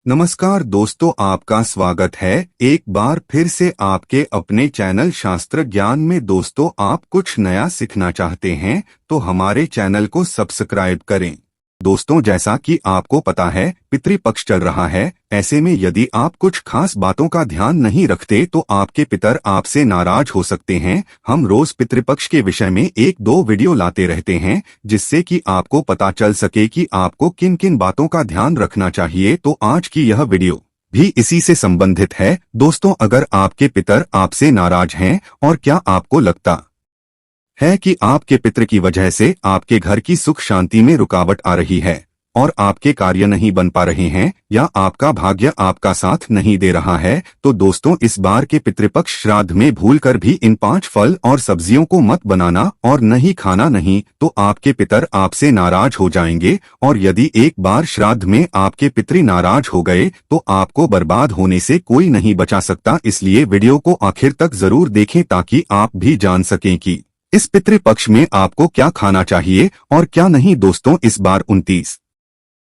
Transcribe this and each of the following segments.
नमस्कार दोस्तों, आपका स्वागत है एक बार फिर से आपके अपने चैनल शास्त्र ज्ञान में। दोस्तों, आप कुछ नया सीखना चाहते हैं तो हमारे चैनल को सब्सक्राइब करें। दोस्तों, जैसा कि आपको पता है, पितृपक्ष चल रहा है। ऐसे में यदि आप कुछ खास बातों का ध्यान नहीं रखते तो आपके पितर आपसे नाराज हो सकते हैं। हम रोज पितृपक्ष के विषय में 1-2 वीडियो लाते रहते हैं, जिससे कि आपको पता चल सके कि आपको किन किन बातों का ध्यान रखना चाहिए। तो आज की यह वीडियो भी इसी से संबंधित है। दोस्तों, अगर आपके पितर आपसे नाराज हैं और क्या आपको लगता है कि आपके पितृ की वजह से आपके घर की सुख शांति में रुकावट आ रही है और आपके कार्य नहीं बन पा रहे हैं, या आपका भाग्य आपका साथ नहीं दे रहा है, तो दोस्तों, इस बार के पितृपक्ष श्राद्ध में भूलकर भी इन 5 फल और सब्जियों को मत बनाना और नहीं खाना, नहीं तो आपके पितर आपसे नाराज हो जाएंगे। और यदि एक बार श्राद्ध में आपके पितृ नाराज हो गए तो आपको बर्बाद होने से कोई नहीं बचा सकता। इसलिए वीडियो को आखिर तक जरूर देखें ताकि आप भी जान सकें कि इस पितृपक्ष में आपको क्या खाना चाहिए और क्या नहीं। दोस्तों, इस बार 29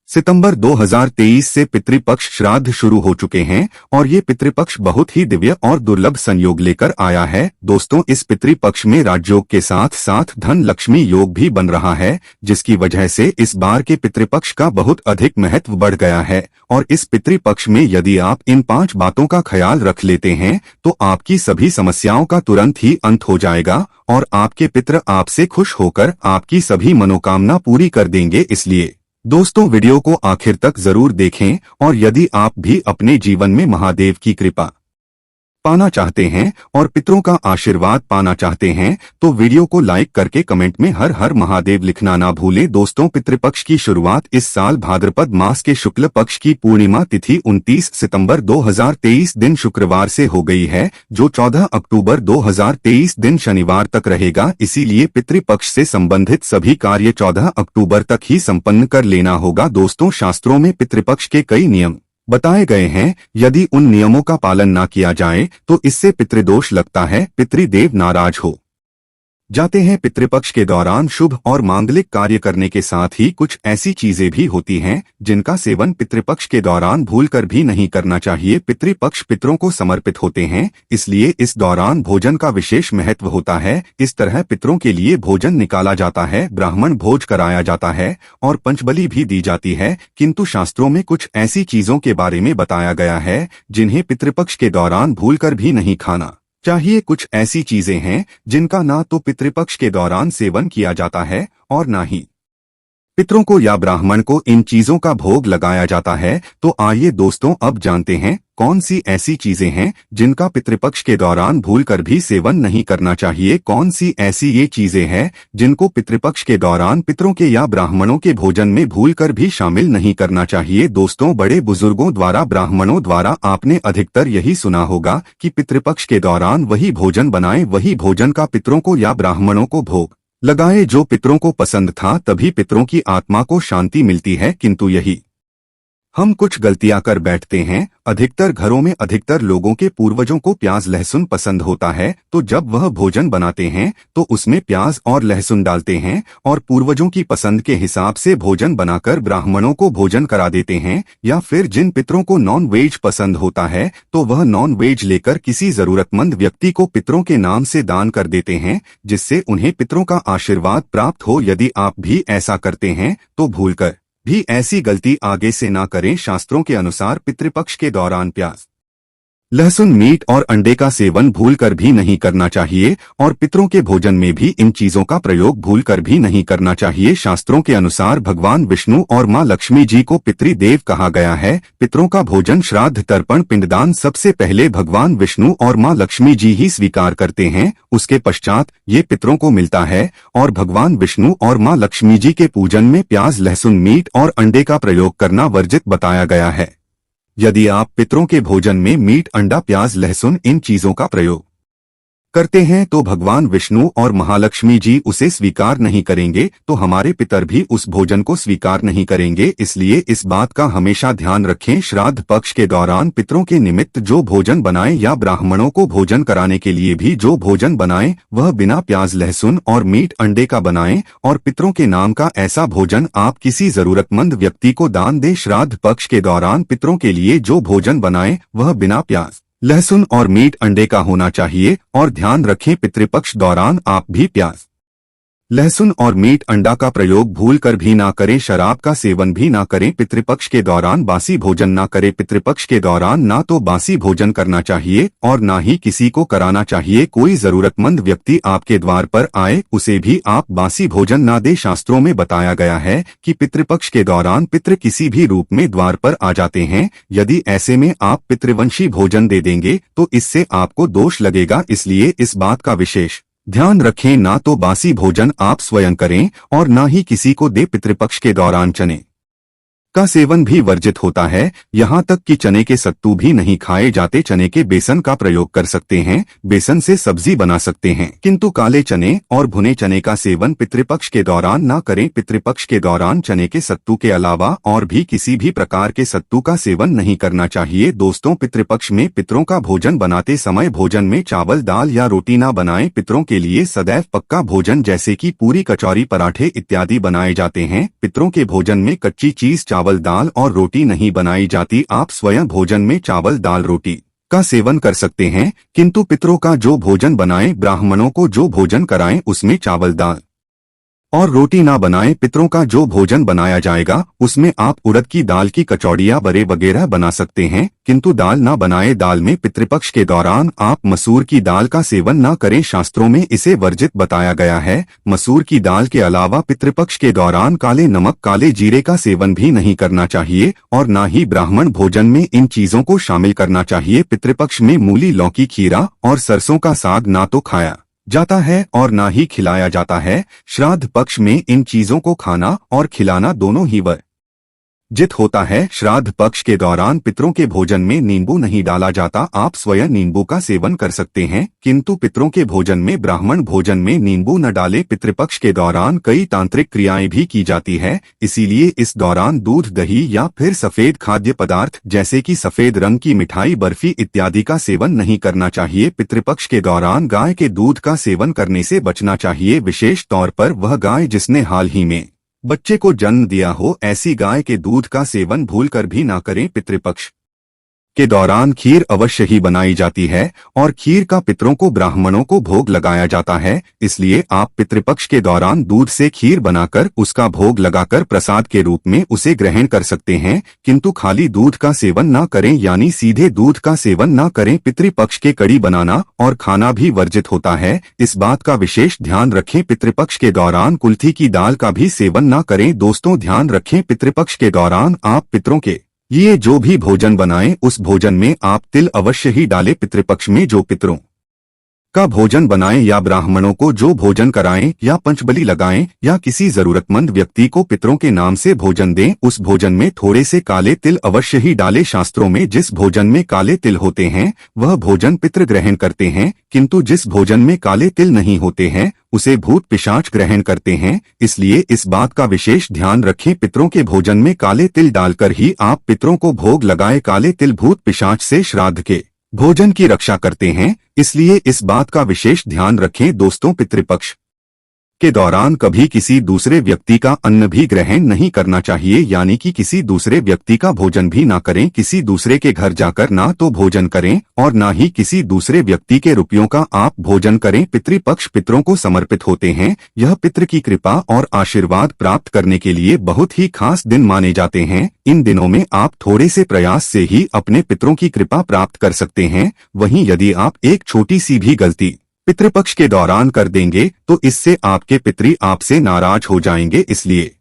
सितंबर 2023 से पितृपक्ष श्राद्ध शुरू हो चुके हैं और ये पितृपक्ष बहुत ही दिव्य और दुर्लभ संयोग लेकर आया है। दोस्तों, इस पितृपक्ष में राजयोग के साथ साथ धन लक्ष्मी योग भी बन रहा है, जिसकी वजह से इस बार के पितृपक्ष का बहुत अधिक महत्व बढ़ गया है। और इस पितृपक्ष में यदि आप इन 5 बातों का ख्याल रख लेते हैं तो आपकी सभी समस्याओं का तुरंत ही अंत हो जाएगा और आपके पितृ आपसे खुश होकर आपकी सभी मनोकामना पूरी कर देंगे। इसलिए दोस्तों, वीडियो को आखिर तक जरूर देखें और यदि आप भी अपने जीवन में महादेव की कृपा पाना चाहते हैं और पितरों का आशीर्वाद पाना चाहते हैं तो वीडियो को लाइक करके कमेंट में हर हर महादेव लिखना ना भूलें। दोस्तों, पितृपक्ष की शुरुआत इस साल भाद्रपद मास के शुक्ल पक्ष की पूर्णिमा तिथि 29 सितंबर 2023 दिन शुक्रवार से हो गई है, जो 14 अक्टूबर 2023 दिन शनिवार तक रहेगा। इसीलिए पितृपक्ष से संबंधित सभी कार्य 14 अक्टूबर तक ही संपन्न कर लेना होगा। दोस्तों, शास्त्रों में पितृपक्ष के कई नियम बताए गए हैं। यदि उन नियमों का पालन ना किया जाए तो इससे पितृदोष लगता है, पितृदेव नाराज हो जाते हैं। पितृपक्ष के दौरान शुभ और मांगलिक कार्य करने के साथ ही कुछ ऐसी चीजें भी होती हैं जिनका सेवन पितृपक्ष के दौरान भूलकर भी नहीं करना चाहिए। पितृपक्ष पितरों को समर्पित होते हैं, इसलिए इस दौरान भोजन का विशेष महत्व होता है। इस तरह पितरों के लिए भोजन निकाला जाता है, ब्राह्मण भोज कराया जाता है और पंचबली भी दी जाती है। किंतु शास्त्रों में कुछ ऐसी चीजों के बारे में बताया गया है जिन्हें पितृपक्ष के दौरान भूलकर भी नहीं खाना चाहिए। कुछ ऐसी चीजें हैं जिनका ना तो पितृपक्ष के दौरान सेवन किया जाता है और ना ही पितरों को या ब्राह्मण को इन चीजों का भोग लगाया जाता है। तो आइए दोस्तों, अब जानते हैं कौन सी ऐसी चीजें हैं जिनका पितृपक्ष के दौरान भूलकर भी सेवन नहीं करना चाहिए। कौन सी ऐसी ये चीजें हैं जिनको पितृपक्ष के दौरान पितरों के या ब्राह्मणों के भोजन में भूलकर भी शामिल नहीं करना चाहिए। दोस्तों, बड़े बुजुर्गों द्वारा, ब्राह्मणों द्वारा आपने अधिकतर यही सुना होगा कि पितृपक्ष के दौरान वही भोजन बनाएं, वही भोजन का पितरों को या ब्राह्मणों को भोग लगाए जो पितरों को पसंद था, तभी पितरों की आत्मा को शांति मिलती है। किंतु यही हम कुछ गलतियां कर बैठते हैं। अधिकतर घरों में अधिकतर लोगों के पूर्वजों को प्याज लहसुन पसंद होता है, तो जब वह भोजन बनाते हैं तो उसमें प्याज और लहसुन डालते हैं और पूर्वजों की पसंद के हिसाब से भोजन बनाकर ब्राह्मणों को भोजन करा देते हैं। या फिर जिन पितरों को नॉन वेज पसंद होता है तो वह नॉन वेज लेकर किसी जरूरतमंद व्यक्ति को पितरों के नाम से दान कर देते हैं, जिससे उन्हें पितरों का आशीर्वाद प्राप्त हो। यदि आप भी ऐसा करते हैं तो भूलकर भी ऐसी गलती आगे से ना करें। शास्त्रों के अनुसार पितृपक्ष के दौरान प्याज, लहसुन, मीट और अंडे का सेवन भूलकर भी नहीं करना चाहिए और पितरों के भोजन में भी इन चीजों का प्रयोग भूलकर भी नहीं करना चाहिए। शास्त्रों के अनुसार भगवान विष्णु और मां लक्ष्मी जी को पितृदेव कहा गया है। पितरों का भोजन, श्राद्ध, तर्पण, पिंडदान सबसे पहले भगवान विष्णु और मां लक्ष्मी जी ही स्वीकार करते हैं। उसके पश्चात ये पितरों को मिलता है और भगवान विष्णु और मां लक्ष्मी जी के पूजन में प्याज, लहसुन, मीट और अंडे का प्रयोग करना वर्जित बताया गया है। यदि आप पितरों के भोजन में मीट, अंडा, प्याज, लहसुन इन चीजों का प्रयोग करते हैं तो भगवान विष्णु और महालक्ष्मी जी उसे स्वीकार नहीं करेंगे, तो हमारे पितर भी उस भोजन को स्वीकार नहीं करेंगे। इसलिए इस बात का हमेशा ध्यान रखें। श्राद्ध पक्ष के दौरान पितरों के निमित्त जो भोजन बनाएं या ब्राह्मणों को भोजन कराने के लिए भी जो भोजन बनाएं वह बिना प्याज लहसुन और मीट अंडे का बनाएं, और पितरों के नाम का ऐसा भोजन आप किसी जरूरतमंद व्यक्ति को दान दें। श्राद्ध पक्ष के दौरान पितरों के लिए जो भोजन बनाएं वह बिना प्याज लहसुन और मीट अंडे का होना चाहिए। और ध्यान रखें, पितृपक्ष दौरान आप भी प्याज लहसुन और मीट अंडा का प्रयोग भूल कर भी ना करें। शराब का सेवन भी ना करें। पितृपक्ष के दौरान बासी भोजन ना करें। पितृपक्ष के दौरान ना तो बासी भोजन करना चाहिए और ना ही किसी को कराना चाहिए। कोई जरूरतमंद व्यक्ति आपके द्वार पर आए उसे भी आप बासी भोजन ना दे। शास्त्रों में बताया गया है कि पितृपक्ष के दौरान पितृ किसी भी रूप में द्वार पर आ जाते हैं। यदि ऐसे में आप पितृवंशी भोजन दे देंगे तो इससे आपको दोष लगेगा। इसलिए इस बात का विशेष ध्यान रखें, ना तो बासी भोजन आप स्वयं करें और ना ही किसी को दे। पितृपक्ष के दौरान चने का सेवन भी वर्जित होता है, यहाँ तक कि चने के सत्तू भी नहीं खाए जाते। चने के बेसन का प्रयोग कर सकते हैं, बेसन से सब्जी बना सकते हैं, किंतु काले चने और भुने चने का सेवन पितृपक्ष के दौरान ना करें। पितृपक्ष के दौरान चने के सत्तू के अलावा और भी किसी भी प्रकार के सत्तू का सेवन नहीं करना चाहिए। दोस्तों, पितृपक्ष में पितरों का भोजन बनाते समय भोजन में चावल दाल या रोटी ना बनाएं। पितरों के लिए सदैव पक्का भोजन जैसे कि पूरी कचौरी पराठे इत्यादि बनाए जाते हैं। पितरों के भोजन में कच्ची चीज चावल दाल और रोटी नहीं बनाई जाती। आप स्वयं भोजन में चावल दाल रोटी का सेवन कर सकते हैं, किंतु पितरों का जो भोजन बनाएं, ब्राह्मणों को जो भोजन कराएं उसमें चावल दाल और रोटी ना बनाएं। पितरों का जो भोजन बनाया जाएगा उसमें आप उड़द की दाल की कचौड़ियाँ बड़े वगैरह बना सकते हैं, किंतु दाल ना बनाए। दाल में पितृपक्ष के दौरान आप मसूर की दाल का सेवन ना करें। शास्त्रों में इसे वर्जित बताया गया है। मसूर की दाल के अलावा पितृपक्ष के दौरान काले नमक काले जीरे का सेवन भी नहीं करना चाहिए और ना ही ब्राह्मण भोजन में इन चीजों को शामिल करना चाहिए। पितृपक्ष में मूली लौकी खीरा और सरसों का साग ना तो खाया जाता है और ना ही खिलाया जाता है। श्राद्ध पक्ष में इन चीजों को खाना और खिलाना दोनों ही वर्जित होता है। श्राद्ध पक्ष के दौरान पितरों के भोजन में नींबू नहीं डाला जाता। आप स्वयं नींबू का सेवन कर सकते हैं, किंतु पितरों के भोजन में ब्राह्मण भोजन में नींबू न डाले। पितृपक्ष के दौरान कई तांत्रिक क्रियाएं भी की जाती है, इसीलिए इस दौरान दूध दही या फिर सफेद खाद्य पदार्थ जैसे कि सफेद रंग की मिठाई बर्फी इत्यादि का सेवन नहीं करना चाहिए। पितृपक्ष के दौरान गाय के दूध का सेवन करने से बचना चाहिए, विशेष तौर पर वह गाय जिसने हाल ही में बच्चे को जन्म दिया हो। ऐसी गाय के दूध का सेवन भूलकर भी ना करें। पितृपक्ष के दौरान खीर अवश्य ही बनाई जाती है और खीर का पितरों को ब्राह्मणों को भोग लगाया जाता है। इसलिए आप पितृपक्ष के दौरान दूध से खीर बनाकर उसका भोग लगाकर प्रसाद के रूप में उसे ग्रहण कर सकते हैं, किंतु खाली दूध का सेवन ना करें, यानी सीधे दूध का सेवन ना करें। पितृपक्ष के कड़ी बनाना और खाना भी वर्जित होता है, इस बात का विशेष ध्यान रखें। पितृपक्ष के दौरान कुल्थी की दाल का भी सेवन ना करें। दोस्तों, ध्यान रखें, पितृपक्ष के दौरान आप पितरों के ये जो भी भोजन बनाएं उस भोजन में आप तिल अवश्य ही डालें। पितृपक्ष में जो पितरों का भोजन बनाएं या ब्राह्मणों को जो भोजन कराएं या पंचबली लगाएं या किसी जरूरतमंद व्यक्ति को पितरों के नाम से भोजन दें, उस भोजन में थोड़े से काले तिल अवश्य ही डालें। शास्त्रों में जिस भोजन में काले तिल होते हैं वह भोजन पितृ ग्रहण करते हैं, किंतु जिस भोजन में काले तिल नहीं होते हैं उसे भूत पिशाच ग्रहण करते हैं। इसलिए इस बात का विशेष ध्यान रखें, पितरों के भोजन में काले तिल डालकर ही आप पितरों को भोग लगाए। काले तिल भूत पिशाच से श्राद्ध के भोजन की रक्षा करते हैं, इसलिए इस बात का विशेष ध्यान रखें। दोस्तों, पितृपक्ष के दौरान कभी किसी दूसरे व्यक्ति का अन्न भी ग्रहण नहीं करना चाहिए, यानी कि किसी दूसरे व्यक्ति का भोजन भी ना करें। किसी दूसरे के घर जाकर ना तो भोजन करें और ना ही किसी दूसरे व्यक्ति के रुपयों का आप भोजन करें। पितृपक्ष पितरों को समर्पित होते हैं। यह पितृ की कृपा और आशीर्वाद प्राप्त करने के लिए बहुत ही खास दिन माने जाते हैं। इन दिनों में आप थोड़े से प्रयास से ही अपने पितरों की कृपा प्राप्त कर सकते हैं। वहीं यदि आप एक छोटी सी भी गलती पितृपक्ष के दौरान कर देंगे तो इससे आपके पितरी आपसे नाराज हो जाएंगे। इसलिए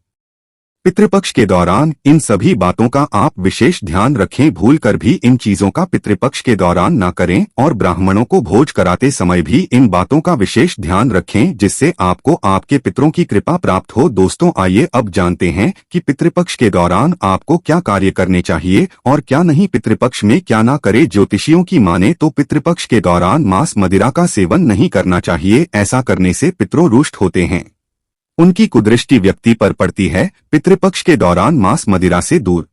पितृपक्ष के दौरान इन सभी बातों का आप विशेष ध्यान रखें। भूलकर भी इन चीजों का पितृपक्ष के दौरान ना करें और ब्राह्मणों को भोज कराते समय भी इन बातों का विशेष ध्यान रखें, जिससे आपको आपके पितरों की कृपा प्राप्त हो। दोस्तों, आइए अब जानते हैं कि पितृपक्ष के दौरान आपको क्या कार्य करने चाहिए और क्या नहीं, पितृपक्ष में क्या ना करे। ज्योतिषियों की माने तो पितृपक्ष के दौरान मांस मदिरा का सेवन नहीं करना चाहिए। ऐसा करने से पितरों रुष्ट होते हैं, उनकी कुदृष्टि व्यक्ति पर पड़ती है। पितृपक्ष के दौरान मांस मदिरा से दूर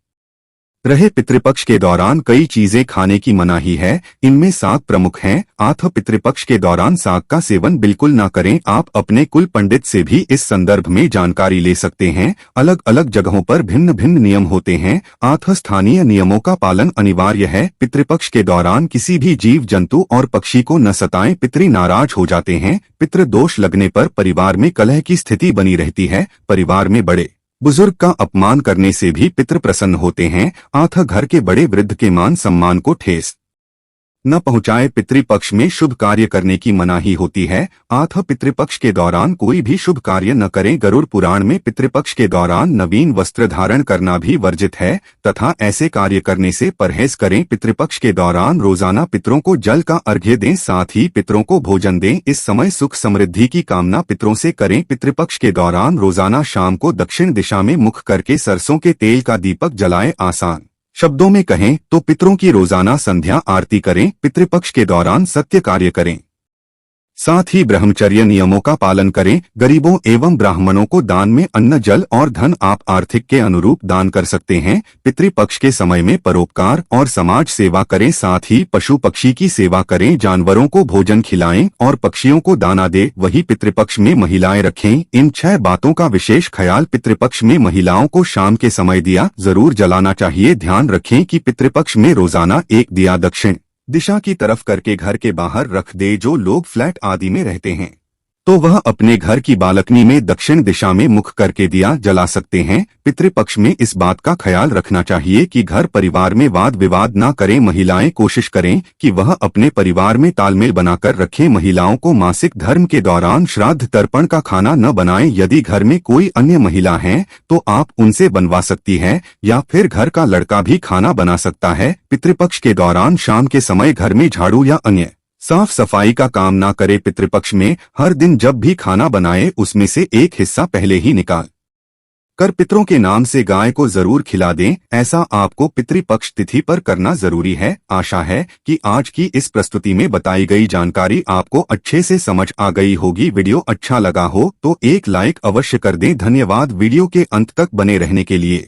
रहे। पितृपक्ष के दौरान कई चीजें खाने की मनाही है, इनमें साग प्रमुख हैं। पितृपक्ष के दौरान साग का सेवन बिल्कुल ना करें। आप अपने कुल पंडित से भी इस संदर्भ में जानकारी ले सकते हैं। अलग अलग जगहों पर भिन्न भिन्न नियम होते हैं। स्थानीय नियमों का पालन अनिवार्य है। पितृपक्ष के दौरान किसी भी जीव जंतु और पक्षी को न सताएं, पितृ नाराज हो जाते हैं। पितृ दोष लगने पर परिवार में कलह की स्थिति बनी रहती है। परिवार में बड़े बुजुर्ग का अपमान करने से भी पितृ प्रसन्न होते हैं। घर के बड़े वृद्ध के मान सम्मान को ठेस न पहुंचाए। पितृपक्ष में शुभ कार्य करने की मनाही होती है। पितृपक्ष के दौरान कोई भी शुभ कार्य न करें। गरुड़ पुराण में पितृपक्ष के दौरान नवीन वस्त्र धारण करना भी वर्जित है तथा ऐसे कार्य करने से परहेज करें। पितृपक्ष के दौरान रोजाना पितरों को जल का अर्घ्य दें, साथ ही पितरों को भोजन दें। इस समय सुख समृद्धि की कामना पितरों से करें। पितृपक्ष के दौरान रोजाना शाम को दक्षिण दिशा में मुख करके सरसों के तेल का दीपक जलाएं। आसान शब्दों में कहें तो पितरों की रोजाना संध्या आरती करें। पितृपक्ष के दौरान सत्य कार्य करें, साथ ही ब्रह्मचर्य नियमों का पालन करें। गरीबों एवं ब्राह्मणों को दान में अन्न, जल और धन आप आर्थिक के अनुरूप दान कर सकते हैं। पितृपक्ष के समय में परोपकार और समाज सेवा करें, साथ ही पशु पक्षी की सेवा करें। जानवरों को भोजन खिलाएं और पक्षियों को दाना दें। वही पितृपक्ष में महिलाएं रखें। इन 6 बातों का विशेष ख्याल। पितृपक्ष में महिलाओं को शाम के समय दिया जरूर जलाना चाहिए। ध्यान रखें कि पितृपक्ष में रोजाना एक दिया दक्षिण दिशा की तरफ करके घर के बाहर रख दे। जो लोग फ्लैट आदि में रहते हैं तो वह अपने घर की बालकनी में दक्षिण दिशा में मुख करके दिया जला सकते हैं। पितृपक्ष में इस बात का ख्याल रखना चाहिए कि घर परिवार में वाद विवाद ना करें। महिलाएं कोशिश करें कि वह अपने परिवार में तालमेल बनाकर रखें। महिलाओं को मासिक धर्म के दौरान श्राद्ध तर्पण का खाना न बनाएं। यदि घर में कोई अन्य महिला है तो आप उनसे बनवा सकती है या फिर घर का लड़का भी खाना बना सकता है। पितृपक्ष के दौरान शाम के समय घर में झाड़ू या अन्य साफ सफाई का काम ना करे। पितृपक्ष में हर दिन जब भी खाना बनाए उसमें से एक हिस्सा पहले ही निकाल कर पितरों के नाम से गाय को जरूर खिला दें। ऐसा आपको पितृपक्ष तिथि पर करना जरूरी है। आशा है कि आज की इस प्रस्तुति में बताई गई जानकारी आपको अच्छे से समझ आ गई होगी। वीडियो अच्छा लगा हो तो एक लाइक अवश्य कर दें। धन्यवाद वीडियो के अंत तक बने रहने के लिए।